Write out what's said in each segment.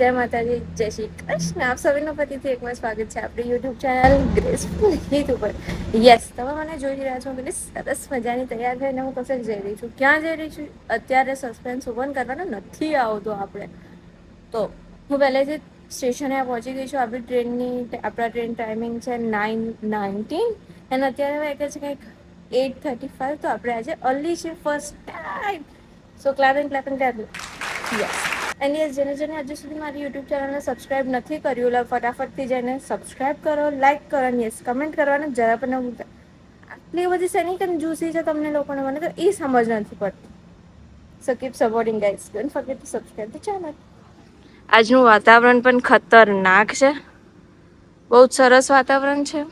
જય માતાજી, જય શ્રી કૃષ્ણ. આપ સૌનું ફરીથી એકવાર સ્વાગત છે આપણી યુટ્યુબ ચેનલ ગ્રેસફુલ હિત ઉપર. યસ, તમે મને જોઈ રહ્યા છો કે સરસ મજાની તૈયાર થઈને હું કશે જઈ રહી છું. ક્યાં જઈ રહી છું અત્યારે સસ્પેન્સ ઓપન કરવાનો નથી આવતો આપણે તો. હું પહેલેથી સ્ટેશને પહોંચી ગઈ છું. આપણા ટ્રેન ટાઈમિંગ છે 9:19 અને અત્યારે વાગે છે કંઈક 8:35. તો આપણે આજે અર્લી છે first time. So clapping. Yes. And yes, જેને હજુ સુધી મારી યુટ્યુબ ચેનલને સબસ્ક્રાઇબ નથી કર્યું, ફટાફટથી જઈને સબસ્ક્રાઇબ કરો, લાઇક કરો અને યસ કમેન્ટ કરવાનું જરા પણ ન ભૂલતા. આટલી બધી શેની કંજૂસી છે તમને લોકોને, મને તો એ સમજ નથી પડતી. સો keep supporting guys, don't forget two subscribe the channel. આજનું વાતાવરણ પણ ખતરનાક છે. બહુ જ સરસ વાતાવરણ છે.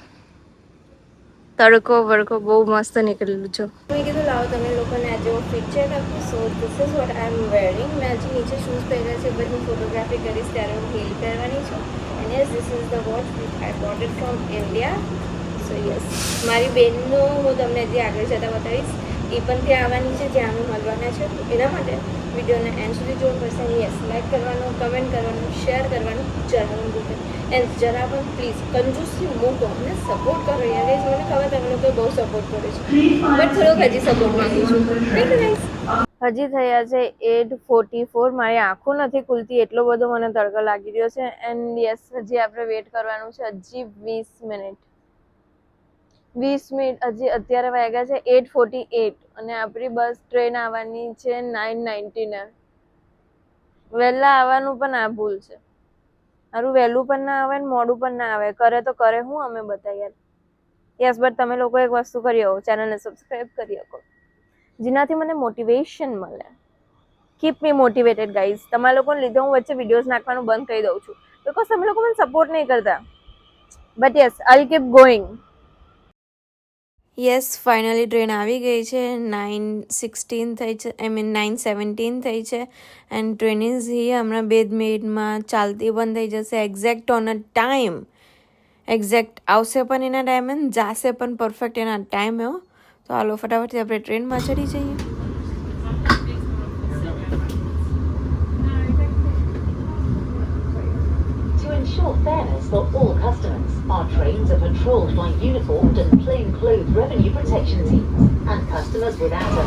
તડકો વડકો બહુ મસ્ત નીકળેલું છે. મેં કીધું લાવો તમે લોકોને આજે હું ફિટ ચેક આપું. So this is what I am wearing. મેં હજી નીચે શૂઝ પહેર્યા છે, બટ હું ફોટોગ્રાફી કરીશ ત્યારે હું હીલ પહેરવાની છું. And yes, this is the watch which I bought it from India. So yes, મારી બેનનું હું તમને હજી આગળ જતાં બતાવીશ. એ પણ ત્યાં આવવાની છે જ્યાં અમે મળવાના છે. એના માટે વિડીયોને એન્ડ સુધી જોવું પડશે. યસ, લાઈક કરવાનું, કમેન્ટ કરવાનું, શેર કરવાનું જરા પણ ભૂલતા. એન્ડ જરા પણ પ્લીઝ કંજૂસથી મૂકો અને સપોર્ટ કરો યાર. ગાઈઝ મને ખબર તમે લોકો બહુ સપોર્ટ કરે છે, બટ થોડોક હજી સપોર્ટ માંગુ છું. Thank you guys. હજી થયા છે 8:44. મારી આંખો નથી ખુલતી, એટલો બધો મને તડકો લાગી રહ્યો છે. એન્ડ યસ, હજી આપણે વેઇટ કરવાનું છે હજી 20 મિનિટ. 20 મિનિટ હજી. અત્યારે વાગ્યા છે 8:48 અને આપણી બસ ટ્રેન આવવાની છે 9:19. વહેલા આવવાનું પણ આ ભૂલ છે. મારું વહેલું પણ ના આવે ને મોડું પણ ના આવે. કરે તો કરે હું અમે બધા યાર. યસ, બટ તમે લોકો એક વસ્તુ કરી શકો, ચેનલને સબસ્ક્રાઇબ કરી શકો, જેનાથી મને મોટિવેશન મળે. કીપ મી મોટિવેટેડ ગાઈઝ. તમારા લોકોને લીધે હું વચ્ચે વિડીયોઝ નાખવાનું બંધ કરી દઉં છું, બિકોઝ તમે લોકો મને સપોર્ટ નહીં કરતા. But yes, I keep going. Yes, finally train આવી ગઈ છે. 9:16 થઈ છે, આઈ મીન 9:17 થઈ છે. And train is here. હમણાં 2 મિનિટમાં ચાલતી બંધ થઈ જશે. Exact on a time. Exact આવશે પણ એના ટાઈમે, જાશે પણ પરફેક્ટ એના ટાઈમે. તો હાલો ફટાફટથી આપણે ટ્રેનમાં ચડી જઈએ. To ensure fairness for all customers, our trains are patrolled by uniformed and plainclothes revenue protection teams, and customers without a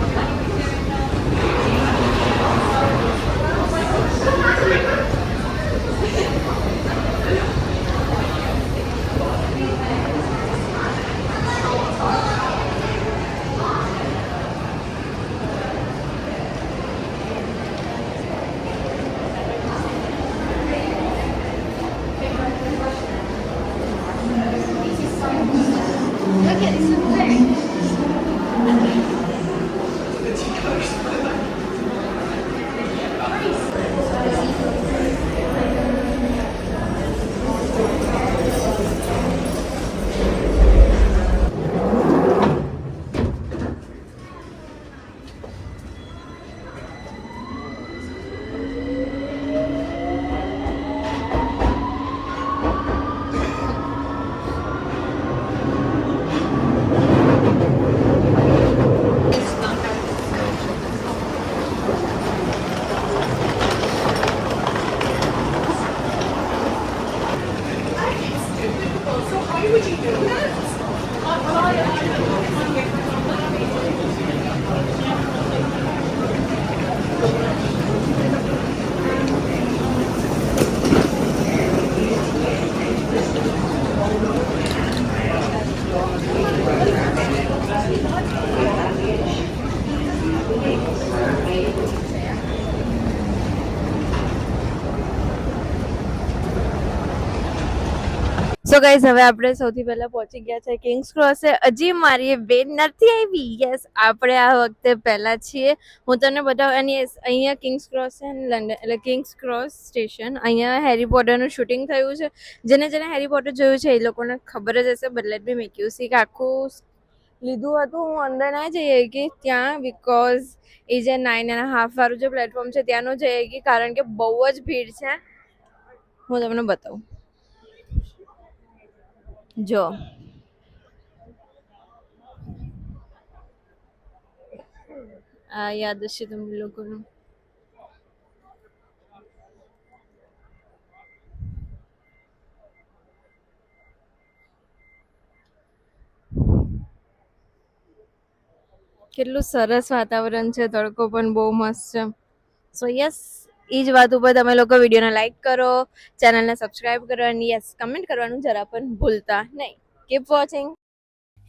so guys, હવે આપણે સૌથી પહેલા પહોંચી ગયા છે કિંગ્સ ક્રોસે. હજી મારી બેન નથી આવી. યસ, આપણે આ વખતે પહેલા છીએ. હું તમને બતાવું. અને યસ, અહીંયા કિંગ્સ ક્રોસ છે લંડન, એટલે કિંગ્સ ક્રોસ સ્ટેશન. અહીંયા હેરી પોટરનું શૂટિંગ થયું છે. જેને હેરી પોટર જોયું છે એ લોકોને ખબર જ હશે. But let me make you C. આખું લીધું હતું. હું અંદર ના જઈએ કે ત્યાં, બિકોઝ એ જે 9.5 વાળું જે પ્લેટફોર્મ છે ત્યાં ન જઈએ કે, કારણ કે બહુ જ ભીડ છે. હું તમને બતાવું. જો આ યાદ હશે તમને લોકોનું. કેટલું સરસ વાતાવરણ છે, તડકો પણ બહુ મસ્ત છે. સો યસ, એ જ વાત ઉપર તમે લોકો વિડીયોને લાઈક કરો, ચેનલને સબસ્ક્રાઇબ કરો અને યસ કમેન્ટ કરવાનું જરા પણ ભૂલતા નહીં. Keep watching.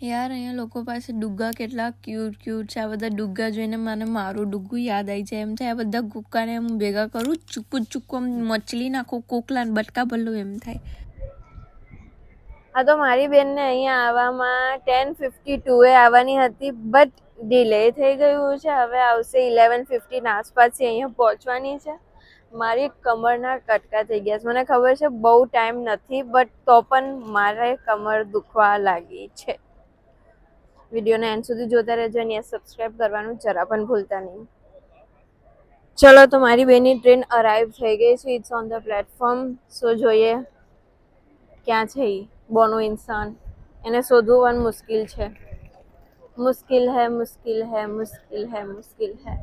યાર અહીંયા લોકો પાસે ડુગ્ગા કેટલા ક્યુટ ક્યુટ છે. આ બધા ડુગ્ગા જોઈને મને મારું ડુગ્ગું યાદ આવી જાય એમ થાય. આ બધા ગુક્કાને હું ભેગા કરું, ચૂકું ચૂકું મચલી નાખું, કોકલા બટકા ભરલું એમ થાય. હા તો મારી બેનને અહીંયા આવવામાં 10:52 એ આવવાની હતી, બટ ડિલે થઈ ગયું છે. હવે આવશે 11:50 આસપાસ અહીંયા પહોંચવાની છે. મારી કમરના કટકા થઈ ગયા છે. મને ખબર છે બહુ ટાઈમ નથી, બટ તો પણ મારે કમર દુખવા લાગી છે. વિડીયોને એન્ડ સુધી જોતા રહેજો અને સબસ્ક્રાઇબ કરવાનું જરા પણ ભૂલતા નહીં. ચલો તો મારી બેનની ટ્રેન અરાઈવ થઈ ગઈ છે. It's on the platform. So જોઈએ ક્યાં છે ઈ બોનો ઇન્સાન. એને શોધવું મુશ્કેલ છે. मुश्किल है मुश्किल है मुश्किल है मुश्किल है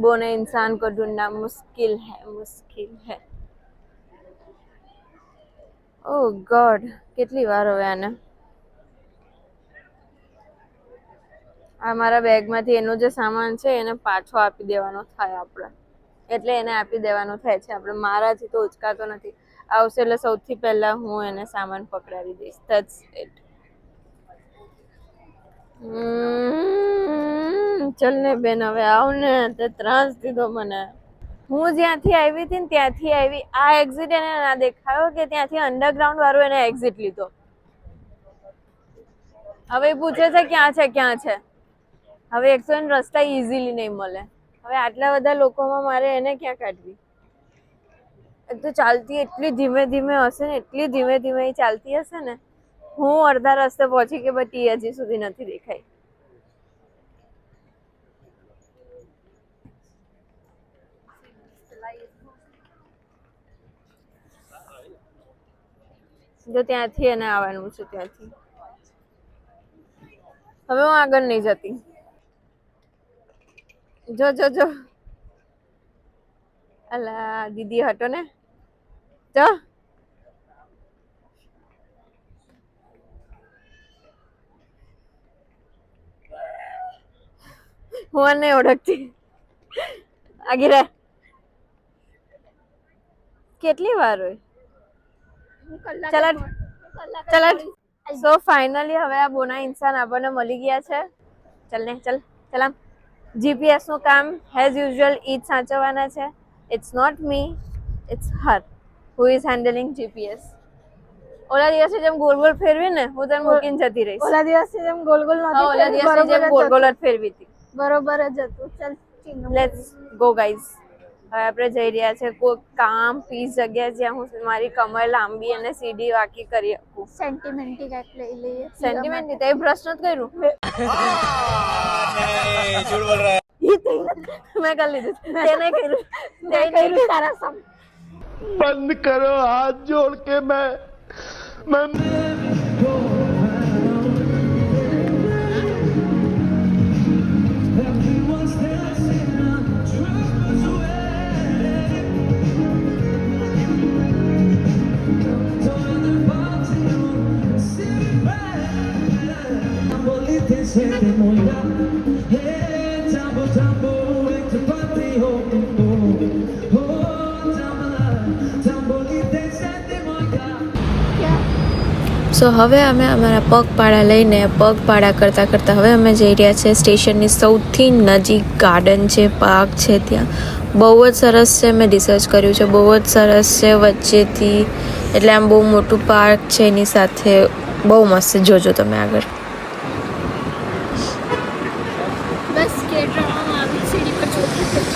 बोने इंसान को ढूंढना मुश्किल है ओह गॉड કેટલી વાર હવે આને આ મારા બેગમાંથી એનો જે સામાન છે એને પાછો આપી દેવાનો થાય આપણે, એટલે એને આપી દેવાનો થાય છે આપણે. મારાથી તો ઉચકાતો નથી. આવશે એટલે સૌથી પહેલા હું એને સામાન પકડાવી દઈશ. That's it. ચલ ને બેન હવે આવ ને, તે ત્રાસ દીધો મને. હું જ્યાંથી આવી હતી ને ત્યાંથી આવી. આ એક્ઝિટ એને ના દેખાયો કે ત્યાંથી અંડરગ્રાઉન્ડ વાળો એને એક્ઝિટ લીધો. હવે પૂછે છે ક્યાં છે ક્યાં છે. હવે 100 રસ્તા ઇઝીલી નહીં મળે. હવે આટલા બધા લોકોમાં મારે એને ક્યાં કાઢવી? એક તો ચાલતી એટલી ધીમે ધીમે હશે ને, એટલી ધીમે ધીમે ચાલતી હશે ને. હું અડધા રસ્તે પહોંચી કે બટ એ હજી સુધી નથી દેખાઈ. જો ત્યાંથી એને આવવાનું છે, ત્યાંથી. હવે હું આગળ નહીં જતી. જો જો જો અલા દીદી હટો ને, જો હું નહીં ઓળખતી. આગી રે. કેટલી વાર હોય? ચલ. સો ફાઇનલી હવે આ બોના ઇન્સાન આપણને મળી ગયા છે. ચલ ને ચલ ચલ આમ. જીપીએસ નું કામ એઝ યુઝ્યુઅલ ઈ જ સાચવવાના છે. It's not me, it's her who is handling GPS. ઓલા દિવસે જેમ ગોલ ગોલ ફેરવી ને, હું તને મૂકીને જતી રહીશ. ઓલા દિવસે જેમ ગોલ ગોલ નહોતી ઓલા દિવસે જેમ ગોલ ગોલ જ ફેરવી હતી. બરોબર જ હતું. ચાલ લેટ્સ ગો ગાઈઝ. હવે આપણે જઈ રહ્યા છે કોઈ કામ પીસ જગ્યા જ્યાં હું મારી કમર લાંબી અને સીધી વાકી કરી શકું. સેન્ટિમેન્ટી કાંઈક લઈ લઈએ. સેન્ટિમેન્ટ તે બ્રશ નથી કર્યું. મેં કરી લીધું. તે નહીં કર્યું. તે કર્યું તારા સામે. बंद करो हाथ जोड़ के मैं સો હવે અમે અમારા પગપાળા લઈને પગપાળા કરતાં કરતાં હવે અમે જઈ રહ્યા છીએ સ્ટેશનની સૌથી નજીક ગાર્ડન છે, પાર્ક છે. ત્યાં બહુ જ સરસ છે. મેં રિસર્ચ કર્યું છે, બહુ જ સરસ છે. વચ્ચેથી એટલે આમ બહુ મોટું પાર્ક છે, એની સાથે બહુ મસ્ત છે. જોજો તમે આગળ. બસ કેટરામાં આવી સીડી પર ચોકી.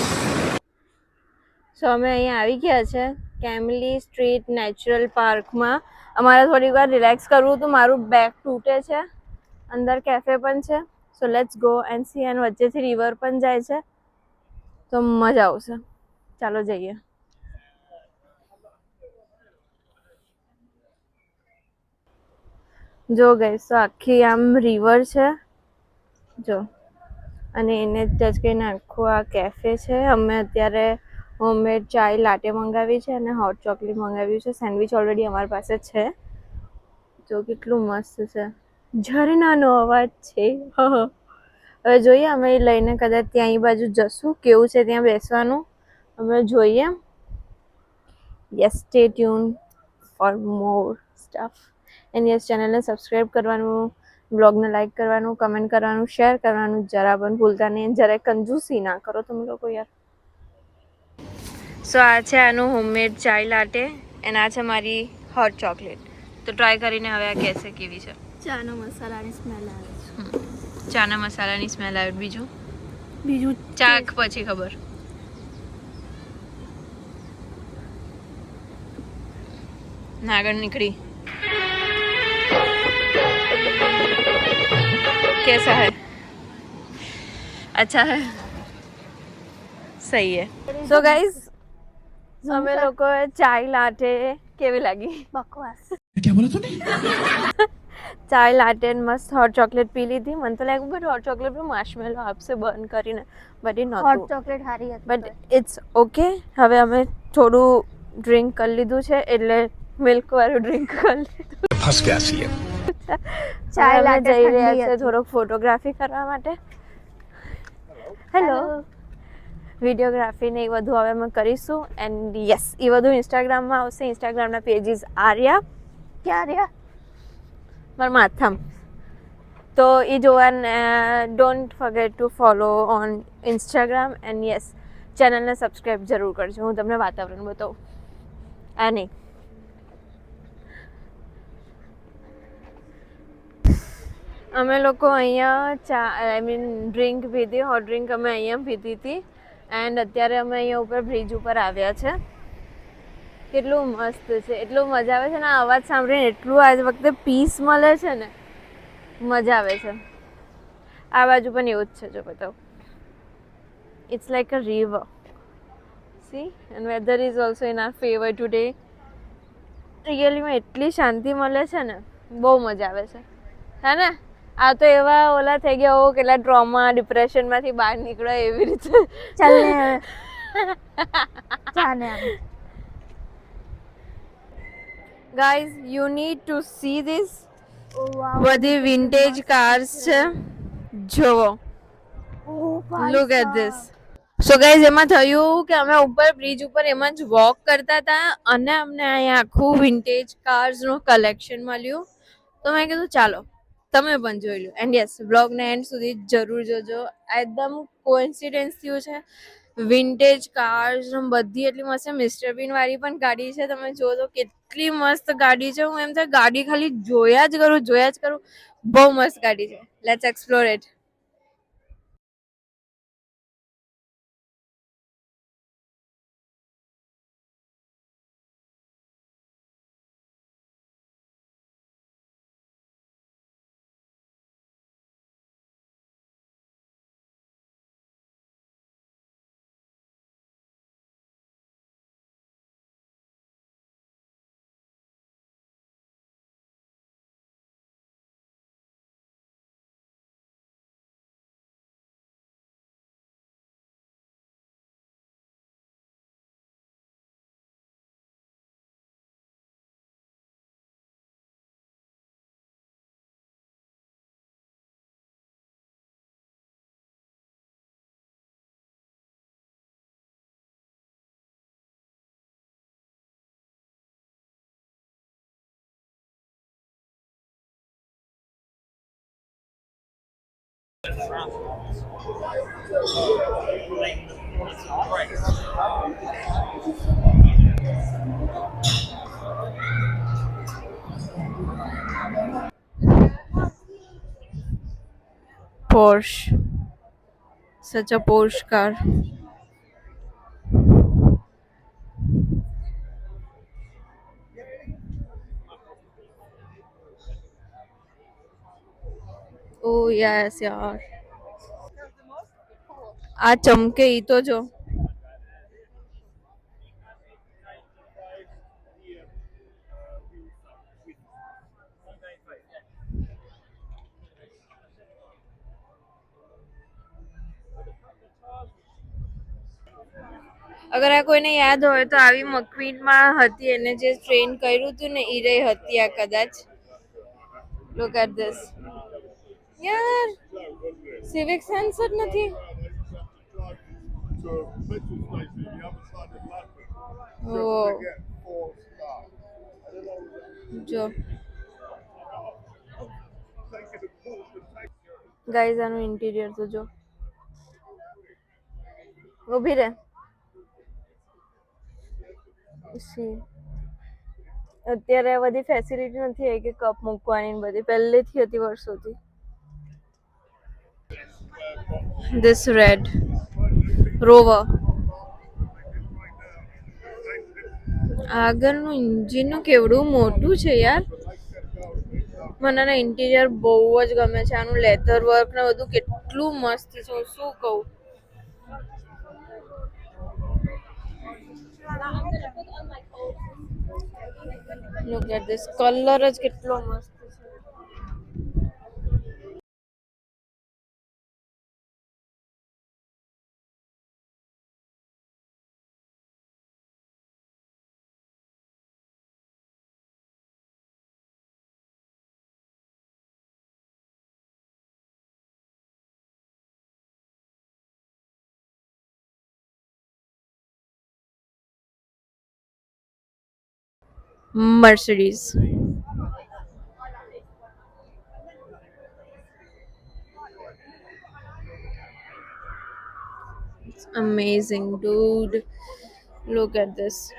સો અમે અહીંયા આવી ગયા છે કેમલી સ્ટ્રીટ નેચરલ પાર્કમાં. અમારે થોડીક વાર રિલેક્સ કરવું હતું. મારું બેક તૂટે છે. અંદર કેફે પણ છે. So let's go and C. And વચ્ચેથી રિવર પણ જાય છે, તો મજા આવશે. ચાલો જઈએ. જો ગઈશ તો આખી આમ રિવર છે જો, અને એને ટચ કરીને આખું આ કેફે છે. અમે અત્યારે હોમમેડ ચાય લાટે મંગાવી છે અને હોટ ચોકલેટ મંગાવ્યું છે. સેન્ડવિચ ઓલરેડી અમારી પાસે છે. જો કેટલું મસ્ત છે. ઝરણાનો અવાજ છે. હવે જોઈએ અમે લઈને કદાચ ત્યાં એ બાજુ જશું, કેવું છે ત્યાં બેસવાનું અમે જોઈએ. Yes, stay tune for more stuff and yes, ચેનલને સબસ્ક્રાઈબ કરવાનું, બ્લોગને લાઈક કરવાનું, કમેન્ટ કરવાનું, શેર કરવાનું જરા પણ ભૂલતા નહીં. જરાય કંજૂસી ના કરો તમે લોકો યાર. સો આ છે આનું હોમમેડ ચાય લાટે એન્ડ આ છે મારી હોટ ચોકલેટ. તો ટ્રાય કરીને હવે આ કહેશે કેવી છે. ચાના મસાલાની સ્મેલ આવે છે. ચાના મસાલાની સ્મેલ આવે. બીજું ચાખ પછી ખબર. નાગણ નીકળી. कैसा है? अच्छा है, सही है. So guys, અમે લોકોએ ચાય લાટે કેવી લાગી? બકવાસ. क्या बोला तूने? ચાય લાટે મસ્ત હોટ ચોકલેટ પી લીધી. મને તો લાગ્યું બટ હોટ ચોકલેટ પર માર્શમેલો આપશે બર્ન કરીને, બટ એ હોટ નહોતું. ચોકલેટ સારી હતી. But it's okay. હવે અમે થોડું ડ્રિંક કરી લીધું છે, એટલે મિલ્ક વાળું ડ્રિંક કરી લીધું. फंस गया सीएम. ચાય અમે લાટે જઈ રહ્યા ઠંડી છે હતી. થોડોક ફોટોગ્રાફી કરવા માટે. હેલો. વિડીયોગ્રાફી ને એ બધું હવે અમે કરીશું. એન્ડ યસ, એ બધું ઇન્સ્ટાગ્રામમાં આવશે. ઇન્સ્ટાગ્રામના પેજીસ આર્યા ક્યાં રહ્યા? મારા માથામ. તો એ જોવા don't forget two follow on Instagram and yes, ચેનલને સબસ્ક્રાઈબ જરૂર કરજો. હું તમને વાતાવરણ બતાવું. આ નહીં, અમે લોકો અહીંયા ચા આઈ મીન ડ્રિંક પીધી. હોટ ડ્રિંક અમે અહીંયા પીધી હતી. એન્ડ અત્યારે અમે અહીંયા ઉપર બ્રિજ ઉપર આવ્યા છે. કેટલું મસ્ત છે, એટલું મજા આવે છે ને આ અવાજ સાંભળીને. એટલું આજ વખતે પીસ મળે છે ને, મજા આવે છે. આ બાજુ પણ એવું જ છે, જો બતાવો. It's like a river. See, and weather is also in our favour today. રિયલીમાં એટલી શાંતિ મળે છે ને, બહુ મજા આવે છે, હે ને? આ તો એવા ઓલા થઈ ગયા, ઓ કેટલા ટ્રોમા ડિપ્રેશનમાંથી બહાર નીકળો એવી રીતે. ચાલ ને હવે. ચાને આમ. Guys, you need to see this. Oh wow. બધી વિન્ટેજ કાર્સ છે, જોવો. ઓ ભાઈ લુક એટ સાહબ. ધીસ. સો ગાઈઝ, એમાં થયું કે અમે ઉપર બ્રિજ ઉપર એમાં જ વોક કરતા હતા અને અમને અહીંયા આખું વિન્ટેજ કાર્સનું કલેક્શન મળ્યું. તો મેં કીધું ચાલો તમે પણ જોઈ લો. એન્ડ યસ, બ્લોગને એન્ડ સુધી જરૂર જોજો. આ એકદમ કોઇન્સિડન્સ થયું છે. વિન્ટેજ કાર્સ બધી એટલી મસ્ત છે. મિસ્ટર બીન વાળી પણ ગાડી છે, તમે જો તો કેટલી મસ્ત ગાડી છે. હું એમ થાય ગાડી ખાલી જોયા જ કરું. બહુ મસ્ત ગાડી છે. Let's explore it. Porsche, such a Porsche car. Oh yes, yaar. આ ચમકે ઈ તો જો. અગર આ કોઈને યાદ હોય તો આવી મકવીનમાં હતી એને જે ટ્રેન કર્યું હતું ને એ રહી હતી આ કદાચ. Look at this. યાર સિવિક સેન્સ જ નથી. ઓ જો ગાઈઝ આનું ઇન્ટિરિયર તો જો. ઊભી રહે. અત્યારે આ બધી ફેસિલિટી નથી કે કપ મૂકવાની ને બધી પહેલેથી હતી વર્ષોથી. This red rover આગળનું ઇન્જિન કેવડું મોટું છે યાર. મને આના ઇન્ટિરિયર બહુ જ ગમે છે. આનું લેધર વર્ક ને બધું કેટલું મસ્ત છે હું શું કહું. Look at this કલર જ કેટલો મસ્ત છે. Mercedes. It's amazing, dude. Look at this.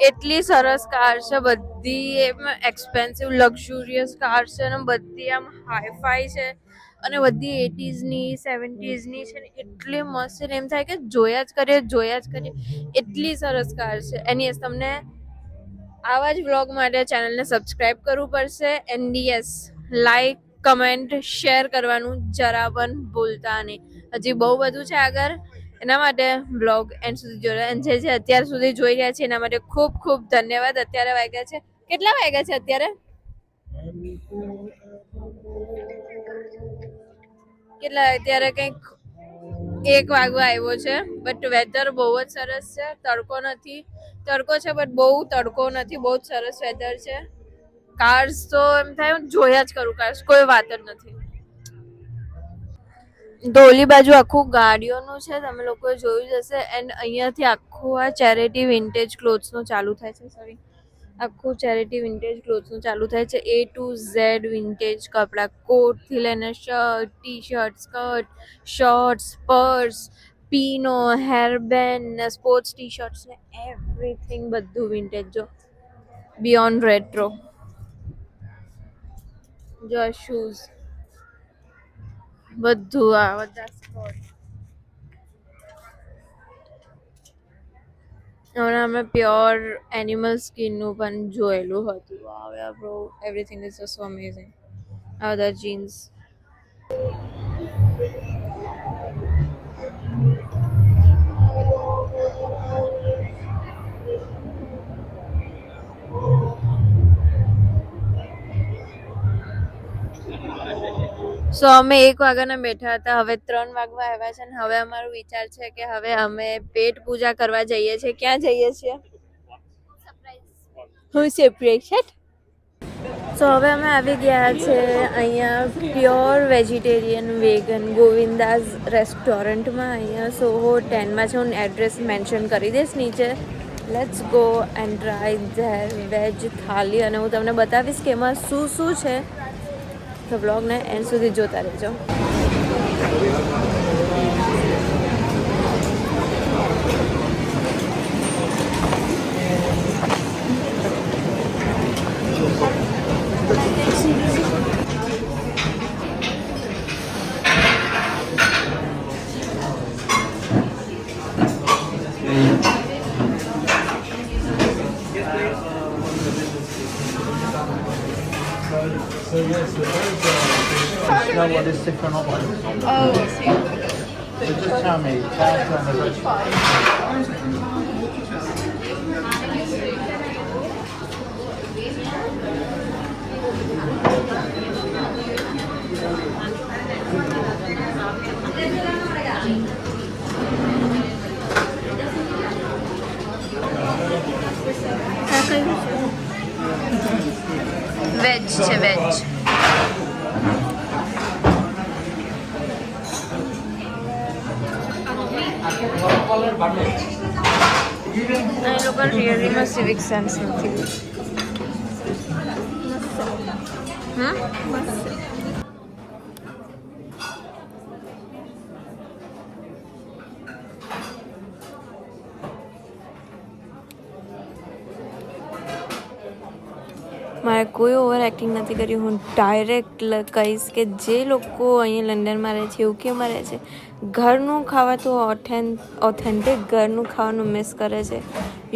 એટલી સરસ કાર છે બધી. એમ એક્સપેન્સિવ લક્ઝુરિયસ કાર છે અને બધી આમ હાઈફાઈ છે અને બધી 80s ની 70s ની છે ને એટલી મસ્ત છે. એમ થાય કે જોયા જ કરીએ. એટલી સરસ કાર છે. એની તમને આવા જ વ્લોગ માટે ચેનલને સબસ્ક્રાઇબ કરવું પડશે. And yes like comment share કરવાનું જરા પણ ભૂલતા નહીં. હજી બહુ બધું છે આગળ એના માટે બ્લોગ એન્ડ સુધી જોડે. અને જે અત્યાર સુધી જોઈ રહ્યા છે એના માટે ખૂબ ખૂબ ધન્યવાદ. અત્યારે વાગ્યા છે કેટલા વાગ્યા છે અત્યારે? કેટલા અત્યારે કંઈક 1 વાગવા આવ્યો છે. બટ વેધર બહુ જ સરસ છે. તડકો નથી. તડકો છે બટ બહુ તડકો નથી. બહુ જ સરસ વેધર છે. કાર્સ તો એમ થાય જોયા જ કરું. કાર્સ કોઈ વાત જ નથી. તો ઓલી બાજુ આખું ગાડીઓનું છે. તમે લોકોએ જોયું જ હશે. એન્ડ અહીંયાથી આખું આ ચેરિટી વિન્ટેજ ક્લોથ્સનું ચાલુ થાય છે. સોરી આખું ચેરિટી વિન્ટેજ ક્લોથ્સનું ચાલુ થાય છે. A to Z વિન્ટેજ કપડાં કોટથી લઈને shirt t shirt skirt shorts purse પીનો હેરબેન્ડ ને સ્પોર્ટ્સ ટી શર્ટ્સ ને એવરીથિંગ બધું વિન્ટેજ. જો બિયોન્ડ રેટ્રો. જો શૂઝ બધું આ બધા સ્પોર્ટ. હમણાં અમે પ્યોર એનિમલ સ્કિનનું પણ જોયેલું હતું. હવે આપણું એવરીથિંગ ઇઝ સો અમેઝિંગ. આ બધા જીન્સ સો અમે 1 વાગ્યાના બેઠા હતા. હવે 3 વાગવા આવ્યા છે અને હવે અમારો વિચાર છે કે હવે અમે પેટ પૂજા કરવા જઈએ છીએ. ક્યાં જઈએ છીએ? હું સરપ્રાઈઝ. સો હવે અમે આવી ગયા છે અહીંયા પ્યોર વેજીટેરિયન વેગન ગોવિંદાઝ રેસ્ટોરન્ટમાં. અહીંયા સોહો 10માં છે. હું એડ્રેસ મેન્શન કરી દઈશ નીચે. Let's go and try their veg thali. અને હું તમને બતાવીશ કે એમાં શું શું છે. તો બ્લોગને એન્ડ સુધી જોતા રહેજો. tell what is different or what is not? Oh, see. So just tell me, character and the rest. આ કયું છે? વેજ છે વેજ. એ લોકો રિયલીમાં સિવિક સેન્સ નથી. હમ મારે કોઈ ઓવર એક્ટિંગ નથી કરી. હું ડાયરેક્ટ કહીશ કે જે લોકો અહીંયા લંડનમાં રહે છે, યુકેમાં રહે છે, ઘરનું ખાવા તો ઓથેન્ટિક ઘરનું ખાવાનું મિસ કરે છે.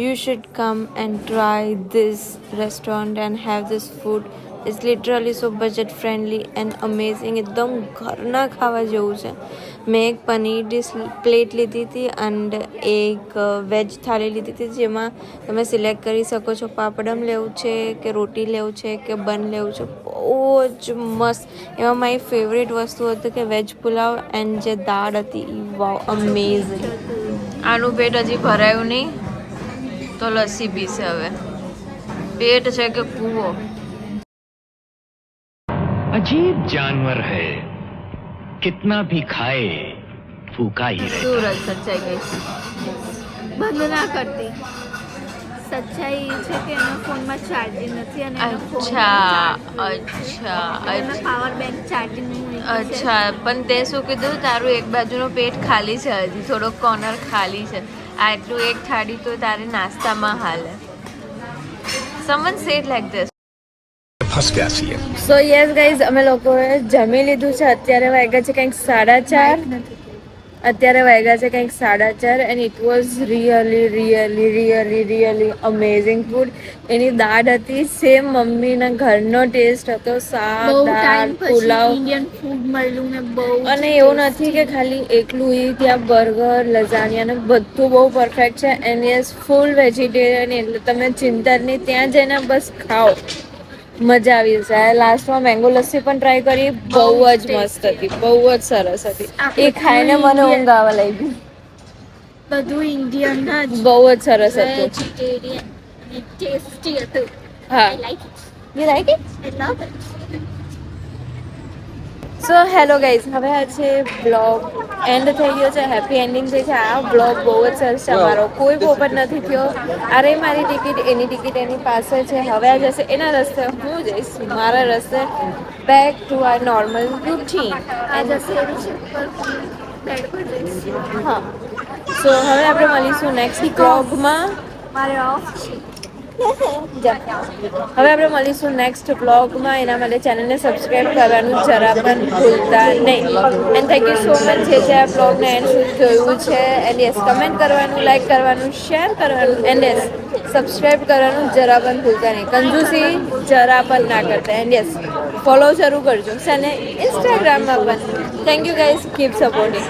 You should come and try this restaurant and have this food. It's literally so budget friendly and amazing. એકદમ ઘરના ખાવા જેવું છે. મેં એક પનીર ડીશ પ્લેટ લીધી હતી એન્ડ એક વેજ થાળી લીધી હતી, જેમાં તમે સિલેક્ટ કરી શકો છો પાપડમ લેવું છે કે રોટી લેવું છે કે બન લેવું છે. બહુ જ મસ્ત. એમાં મારી ફેવરેટ વસ્તુ હતું કે વેજ પુલાવ એન્ડ જે દાળ હતી, વાવ અમેઝિંગ. આનું પેટ હજી ભરાયું નહીં તો લસ્સી પીશે હવે. પેટ છે કે કૂવો. अजीब जानवर है, कितना भी खाए फूका ही रहता है। सूरज सच्चाई गई. બંધ ના કરતી. સચ્ચાઈ એ છે કે એના ફોનમાં ચાર્જિંગ નથી અને એનો ફોન એમાં પાવર બેંક ચાર્જિંગ અચ્છા, પણ તે શું કીધું? તારું એક બાજુનું પેટ ખાલી છે, હજી થોડોક કોર્નર ખાલી છે. આટલું એક થાળી તો તારે નાસ્તામાં હાલે. Someone said like this. So yes guys, અમે લોકોએ જમી લીધું છે. અત્યારે વાગ્યા છે કંઈક 4:30. અત્યારે વાગ્યા છે કંઈક 4:30 and it was really amazing food. એની દાળ હતી સેમ મમ્મીના ઘરનો ટેસ્ટ હતો. શાક, દાળ, પુલાવ. ઇન્ડિયન ફૂડ મળ્યું ને બહુ. અને એવું નથી કે ખાલી એકલું એ, ત્યાં બર્ગર, લઝાનિયા ને બધું બહુ પરફેક્ટ છે. એન્ડ યસ ફૂલ વેજીટેરિયન, એટલે તમે ચિંતા જ નહીં. ત્યાં જઈને બસ ખાઓ, મજા આવી જશે. લાસ્ટમાં મેંગો લસ્સી પણ ટ્રાય કરી, બહુ જ મસ્ત હતી, બહુ જ સરસ હતી. એ ખાઈને મને ઊંઘ આવવા લાગી. બધું ઇન્ડિયન જ બહુ જ સરસ હતું. વેજીટેરિયન અને ટેસ્ટી હતું. હા, I like it. You like it? I love it. So hello guys, હવે આ છે બ્લોગ એન્ડ થઈ ગયો છે. હેપી એન્ડિંગ થઈ છે. આ બ્લોગ બહુ જ સરસ છે. અમારો કોઈ પોપટ નથી થયો. અરે મારી ટિકિટ, એની ટિકિટ એની પાસે છે. હવે આ જશે એના રસ્તે, હું જઈશ મારા રસ્તે. Back to our normal routine. આ જશે એની ઉપર બેડ પર જઈશ. હા, સો હવે આપણે મળીશું નેક્સ્ટ બ્લોગમાં. મારે ઓફ છે. હવે આપણે મળીશું નેક્સ્ટ બ્લોગમાં. એના માટે ચેનલને સબસ્ક્રાઈબ કરવાનું જરા પણ ભૂલતા નહીં. And thank you so much જે આ બ્લોગને એન્ડ સુધી જોયું છે. એન્ડ યસ, કમેન્ટ કરવાનું, લાઈક કરવાનું, શેર કરવાનું, એન્ડ યસ સબસ્ક્રાઈબ કરવાનું જરા પણ ભૂલતા નહીં. કંજૂસી જરા પણ ના કરતા. એન્ડ યસ, ફોલો શરૂ કરજો અને ઇન્સ્ટાગ્રામમાં પણ. Thank you guys, keep supporting.